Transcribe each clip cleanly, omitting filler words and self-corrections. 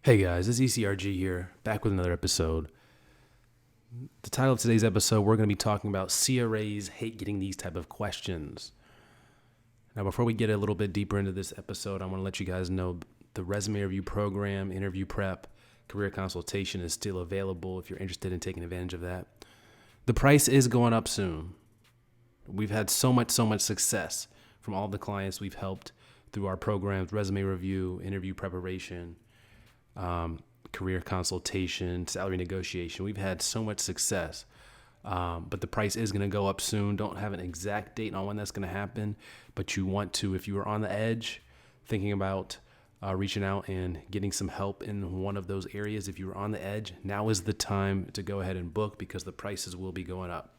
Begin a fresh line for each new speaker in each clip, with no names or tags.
Hey guys, this is ECRG here, back with another episode. The title of today's episode, we're going to be talking about CRAs hate getting these type of questions. Now, before we get a little bit deeper into this episode, I want to let you guys know the resume review program, interview prep, career consultation is still available if you're interested in taking advantage of that. The price is going up soon. We've had so much success from all the clients we've helped through our programs, resume review, interview preparation, career consultation, salary negotiation. We've had so much success, but the price is going to go up soon. Don't have an exact date on when that's going to happen, but you want to, if you are on the edge, thinking about reaching out and getting some help in one of those areas. If you're on the edge, now is the time to go ahead and book because the prices will be going up.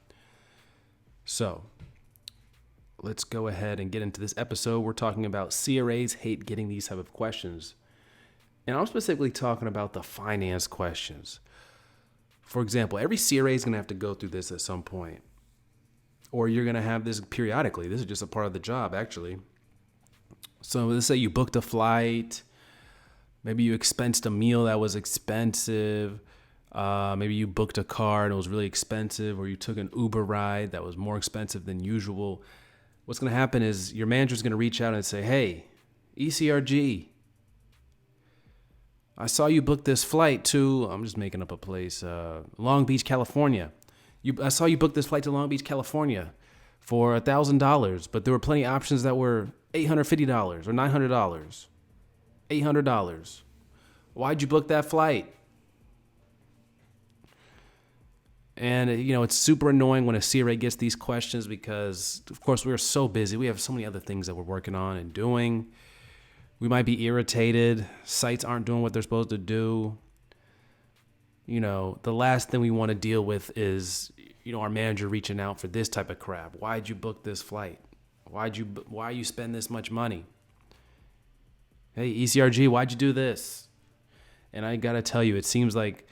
So let's go ahead and get into this episode. We're talking about CRAs hate getting these type of questions. And I'm specifically talking about the finance questions. For example, every CRA is going to have to go through this at some point. Or you're going to have this periodically. This is just a part of the job, actually. So let's say you booked a flight. Maybe you expensed a meal that was expensive. Maybe you booked a car and it was really expensive. Or you took an Uber ride that was more expensive than usual. What's going to happen is your manager is going to reach out and say, hey, ECRG, I saw you book this flight to, I'm just making up a place, Long Beach, California. I saw you book this flight to Long Beach, California for $1,000, but there were plenty of options that were $850 or $900. $800. Why'd you book that flight? And, it's super annoying when a CRA gets these questions because, of course, we're so busy. We have so many other things that we're working on and doing. We might be irritated. Sites aren't doing what they're supposed to do. The last thing we want to deal with is, our manager reaching out for this type of crap. Why'd you book this flight? Why you spend this much money? Hey, ECRG, why'd you do this? And I got to tell you, it seems like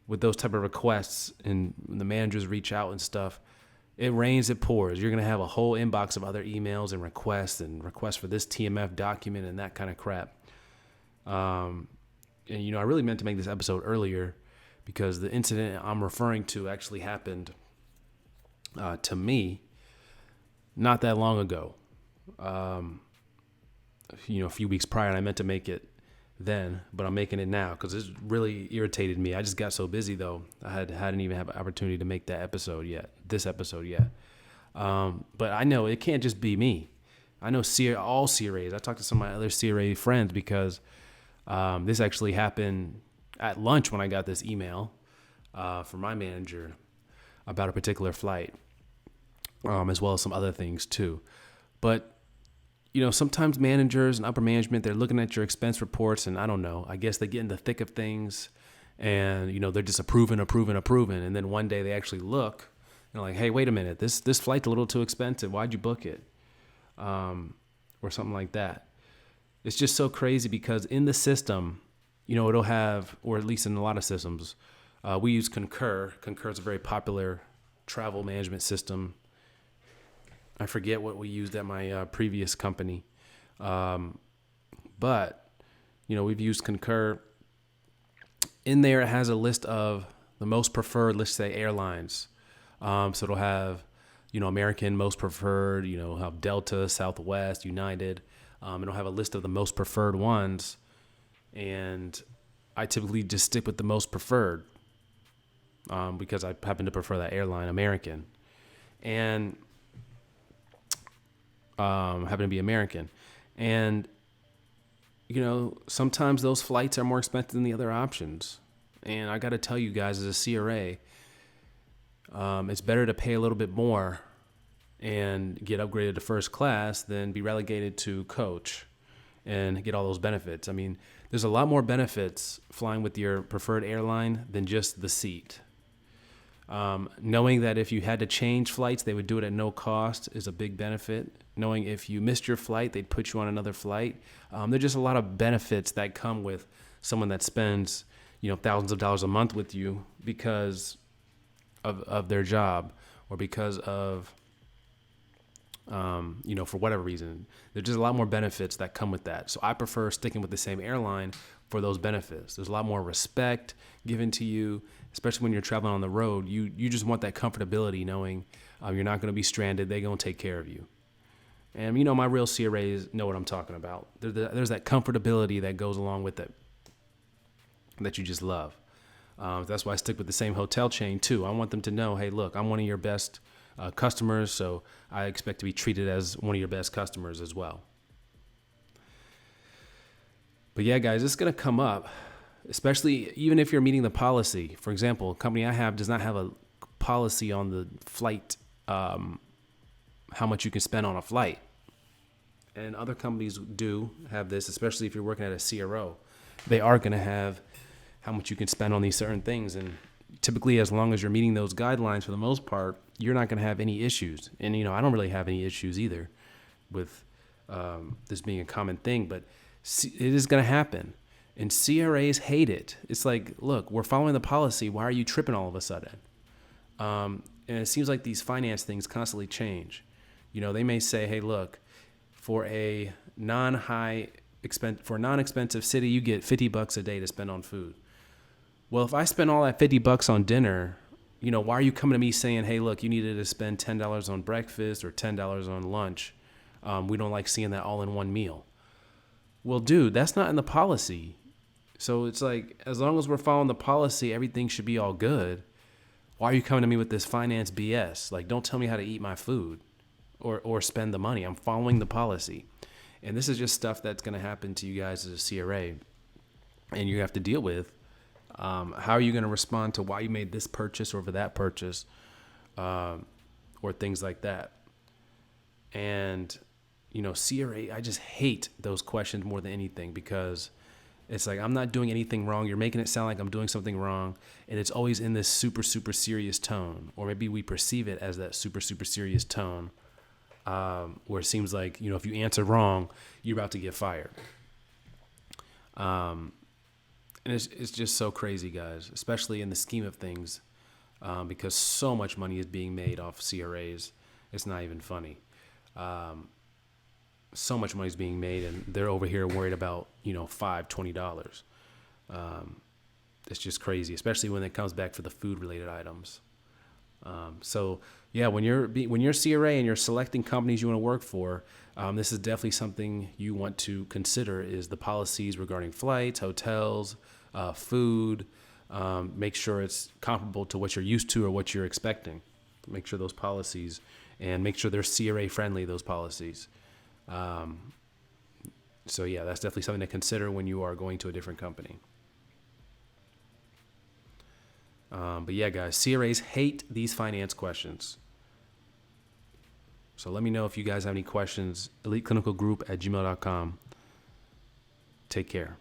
with those type of requests and the managers reach out and stuff, it rains, it pours. You're going to have a whole inbox of other emails and requests for this TMF document and that kind of crap. I really meant to make this episode earlier because the incident I'm referring to actually happened to me not that long ago. A few weeks prior, and I meant to make it then, but I'm making it now because it really irritated me. I just got so busy though. I hadn't even had an opportunity to make this episode yet. But I know it can't just be me. I know all CRAs. I talked to some of my other CRA friends because this actually happened at lunch when I got this email from my manager about a particular flight, as well as some other things too. But sometimes managers and upper management, they're looking at your expense reports and I don't know, I guess they get in the thick of things and, they're just approving. And then one day they actually look and they're like, hey, wait a minute, this flight's a little too expensive. Why'd you book it? Or something like that. It's just so crazy because in the system, it'll have, or at least in a lot of systems, we use Concur. Concur is a very popular travel management system. I forget what we used at my previous company. But, we've used Concur. In there, it has a list of the most preferred, let's say, airlines. So it'll have, American most preferred, have Delta, Southwest, United. It'll have a list of the most preferred ones. And I typically just stick with the most preferred because I happen to prefer that airline, American. And happen to be American. And, sometimes those flights are more expensive than the other options. And I got to tell you guys, as a CRA, it's better to pay a little bit more and get upgraded to first class than be relegated to coach and get all those benefits. I mean, there's a lot more benefits flying with your preferred airline than just the seat. Knowing that if you had to change flights, they would do it at no cost is a big benefit. Knowing if you missed your flight, they'd put you on another flight. There's just a lot of benefits that come with someone that spends, thousands of dollars a month with you because of their job or because of, for whatever reason. There's just a lot more benefits that come with that. So I prefer sticking with the same airline for those benefits. There's a lot more respect given to you, especially when you're traveling on the road. You just want that comfortability knowing you're not going to be stranded. They're going to take care of you. And, my real CRAs know what I'm talking about. There's that comfortability that goes along with it that you just love. That's why I stick with the same hotel chain, too. I want them to know, hey, look, I'm one of your best customers, so I expect to be treated as one of your best customers as well. But yeah, guys, it's going to come up, especially even if you're meeting the policy. For example, a company I have does not have a policy on the flight, how much you can spend on a flight. And other companies do have this, especially if you're working at a CRO. They are going to have how much you can spend on these certain things. And typically, as long as you're meeting those guidelines, for the most part, you're not going to have any issues. And, I don't really have any issues either with this being a common thing, but it is going to happen. And CRAs hate it. It's like, look, we're following the policy. Why are you tripping all of a sudden? And it seems like these finance things constantly change. They may say, hey, look, for a non-expensive city, you get $50 a day to spend on food. Well, if I spend all that $50 on dinner, why are you coming to me saying, hey, look, you needed to spend $10 on breakfast or $10 on lunch? We don't like seeing that all in one meal. Well, dude, that's not in the policy. So it's like, as long as we're following the policy, everything should be all good. Why are you coming to me with this finance BS? Like, don't tell me how to eat my food or spend the money. I'm following the policy. And this is just stuff that's going to happen to you guys as a CRA. And you have to deal with how are you going to respond to why you made this purchase over that purchase or things like that. And, CRA, I just hate those questions more than anything because it's like, I'm not doing anything wrong. You're making it sound like I'm doing something wrong. And it's always in this super, super serious tone. Or maybe we perceive it as that super, super serious tone where it seems like, if you answer wrong, you're about to get fired. And it's just so crazy, guys, especially in the scheme of things because so much money is being made off CRAs. It's not even funny. So much money is being made, and they're over here worried about, $5, $20. It's just crazy, especially when it comes back for the food-related items. So yeah, when you're CRA and you're selecting companies you want to work for, this is definitely something you want to consider is the policies regarding flights, hotels, food. Make sure it's comparable to what you're used to or what you're expecting. Make sure those policies and make sure they're CRA friendly, those policies. So yeah, that's definitely something to consider when you are going to a different company. But yeah, guys, CRAs hate these finance questions. So let me know if you guys have any questions. eliteclinicalgroup@gmail.com. Take care.